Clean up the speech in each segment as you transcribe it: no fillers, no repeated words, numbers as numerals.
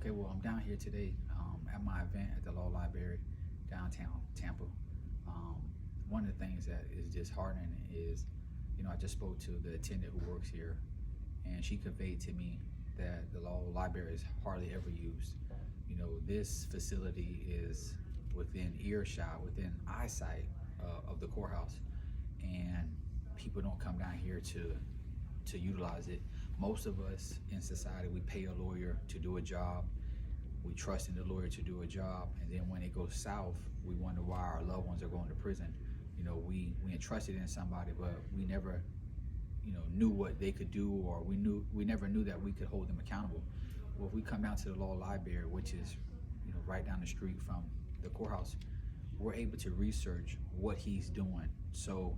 Okay, well, I'm down here today at my event at the Law Library downtown Tampa. One of the things that is disheartening is, I just spoke to the attendant who works here, and she conveyed to me that the Law Library is hardly ever used. This facility is within earshot, within eyesight of the courthouse, and people don't come down here to utilize it. Most of us in society, we pay a lawyer to do a job. We trust in the lawyer to do a job, and then when it goes south, we wonder why our loved ones are going to prison. We entrusted in somebody, but we never, knew what they could do, or we never knew that we could hold them accountable. Well, if we come down to the Law Library, which is, right down the street from the courthouse, we're able to research what he's doing. So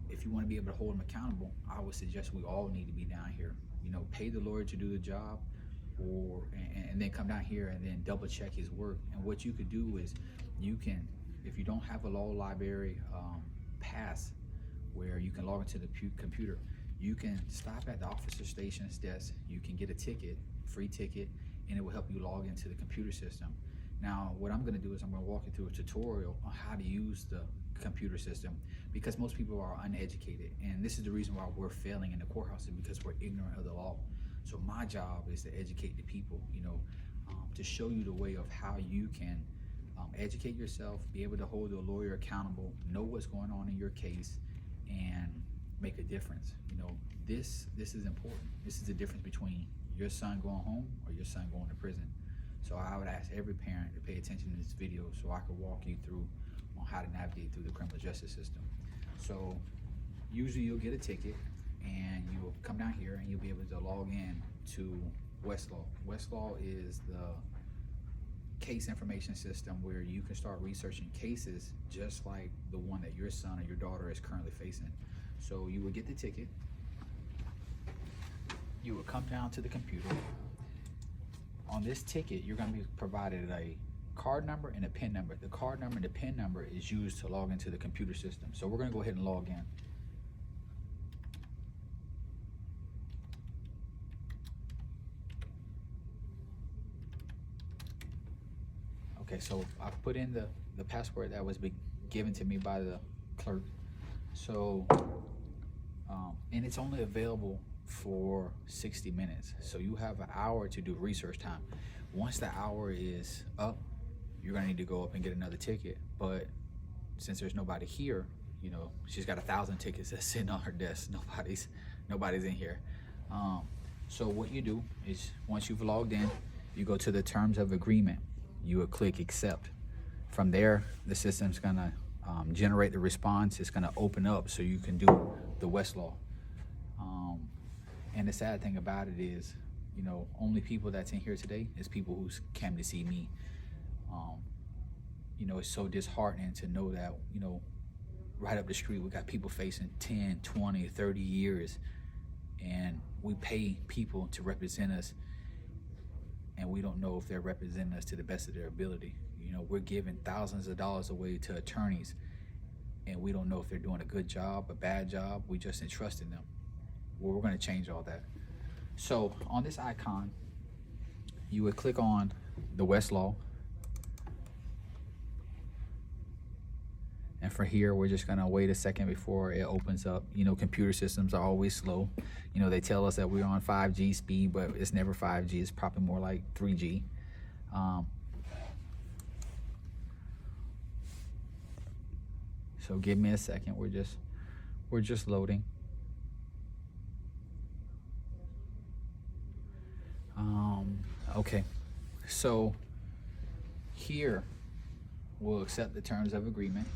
if you want to be able to hold him accountable, I would suggest we all need to be down here. Pay the lawyer to do the job, and then come down here and then double check his work. And what you could do is, you can, if you don't have a Law Library pass where you can log into the computer, you can stop at the officer station's desk. You can get a ticket, free ticket, and it will help you log into the computer system. Now, what I'm going to do is I'm going to walk you through a tutorial on how to use the computer system, because most people are uneducated, and this is the reason why we're failing in the courthouse, is because we're ignorant of the law. So my job is to educate the people, to show you the way of how you can educate yourself, be able to hold a lawyer accountable, know what's going on in your case, and make a difference. This is important. This is the difference between your son going home or your son going to prison. So I would ask every parent to pay attention to this video so I could walk you through on how to navigate through the criminal justice system. So usually you'll get a ticket and you'll come down here and you'll be able to log in to Westlaw. Westlaw is the case information system where you can start researching cases just like the one that your son or your daughter is currently facing. So you would get the ticket, you would come down to the computer. On this ticket, you're going to be provided a card number and a PIN number. The card number and the PIN number is used to log into the computer system. So we're going to go ahead and log in. Okay, so I put in the password that was given to me by the clerk. So, and it's only available for 60 minutes. So you have an hour to do research time. Once the hour is up, you're gonna need to go up and get another ticket. But since there's nobody here, she's got 1,000 tickets that's sitting on her desk. Nobody's in here. So what you do is, once you've logged in, you go to the terms of agreement. You would click accept. From there, the system's gonna generate the response. It's gonna open up so you can do the Westlaw. And the sad thing about it is, only people that's in here today is people who came to see me. It's so disheartening to know that, right up the street, we got people facing 10, 20, 30 years, and we pay people to represent us, and we don't know if they're representing us to the best of their ability. We're giving thousands of dollars away to attorneys, and we don't know if they're doing a good job, a bad job. We just entrusted them. Well, we're going to change all that. So on this icon, you would click on the Westlaw. And for here, we're just going to wait a second before it opens up. Computer systems are always slow. They tell us that we're on 5G speed, but it's never 5G. It's probably more like 3G. So give me a second. We're just loading. Okay, so here we'll accept the terms of agreement.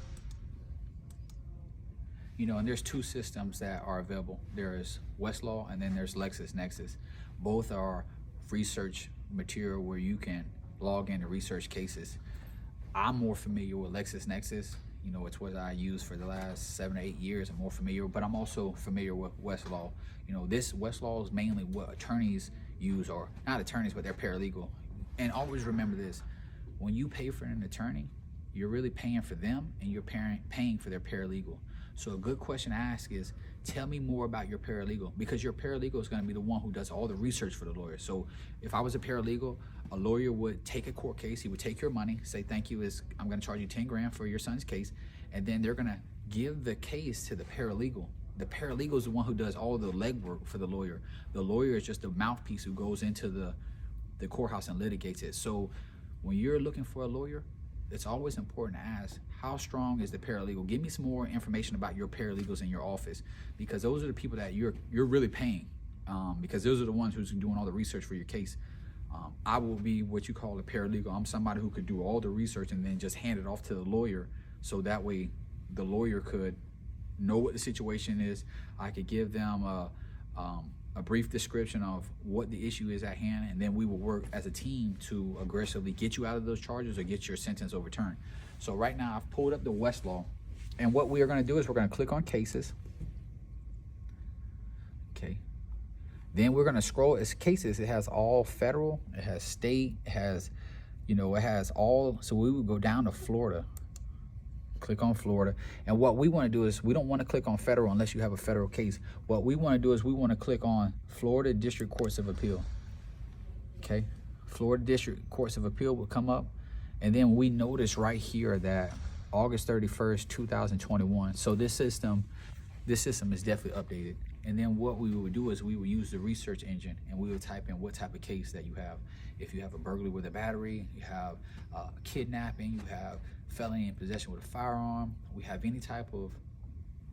And there's two systems that are available. There's Westlaw and then there's LexisNexis. Both are research material where you can log in to research cases. I'm more familiar with LexisNexis. It's what I use for the last 7 or 8 years. I'm more familiar, but I'm also familiar with Westlaw. This Westlaw is mainly what attorneys use, or not attorneys, but they're paralegal. And always remember this: when you pay for an attorney, you're really paying for them, and you're paying for their paralegal. So a good question to ask is, tell me more about your paralegal, because your paralegal is going to be the one who does all the research for the lawyer. So if I was a paralegal, a lawyer would take a court case, he would take your money, say thank you, I'm going to charge you 10 grand for your son's case, and then they're going to give the case to the paralegal. The paralegal is the one who does all the legwork for the lawyer. The lawyer is just the mouthpiece who goes into the courthouse and litigates it. So when you're looking for a lawyer, it's always important to ask, how strong is the paralegal? Give me some more information about your paralegals in your office, because those are the people that you're really paying, because those are the ones who's doing all the research for your case. I will be what you call a paralegal. I'm somebody who could do all the research and then just hand it off to the lawyer, so that way the lawyer could know what the situation is. I could give them a brief description of what the issue is at hand, and then we will work as a team to aggressively get you out of those charges or get your sentence overturned. So right now I've pulled up the Westlaw, and what we are going to do is we're going to click on cases. Okay. Then we're going to scroll. It's cases. It has all federal, it has state, it has, it has all. So we would go down to Florida. Click on Florida. And what we want to do is, we don't want to click on federal unless you have a federal case. What we want to do is we want to click on Florida District Courts of Appeal. Okay. Florida District Courts of Appeal will come up. And then we notice right here that August 31st, 2021. So this system is definitely updated. And then what we would do is we would use the research engine, and we would type in what type of case that you have. If you have a burglary with a battery, you have kidnapping, you have felony in possession with a firearm, we have any type of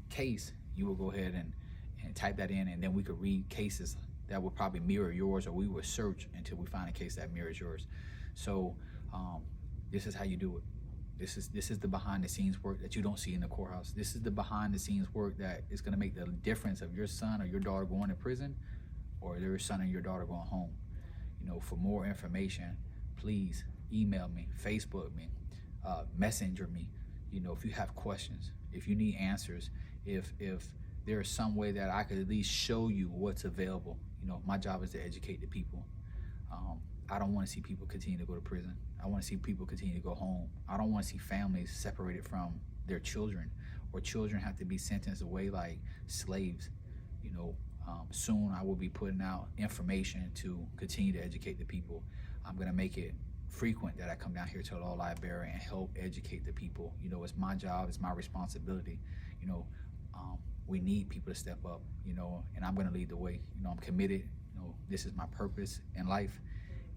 case, you will go ahead and type that in, and then we could read cases that would probably mirror yours, or we would search until we find a case that mirrors yours. So this is how you do it. This is the behind the scenes work that you don't see in the courthouse. This is the behind the scenes work that is going to make the difference of your son or your daughter going to prison, or your son and your daughter going home. For more information, please email me, Facebook me, messenger me. If you have questions, if you need answers, if there is some way that I could at least show you what's available. My job is to educate the people. I don't want to see people continue to go to prison. I want to see people continue to go home. I don't want to see families separated from their children, or children have to be sentenced away like slaves. Soon I will be putting out information to continue to educate the people. I'm going to make it frequent that I come down here to the law library and help educate the people. It's my job, it's my responsibility. We need people to step up, and I'm going to lead the way. I'm committed. This is my purpose in life,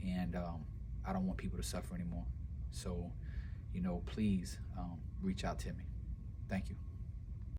and I don't want people to suffer anymore. So, please reach out to me. Thank you.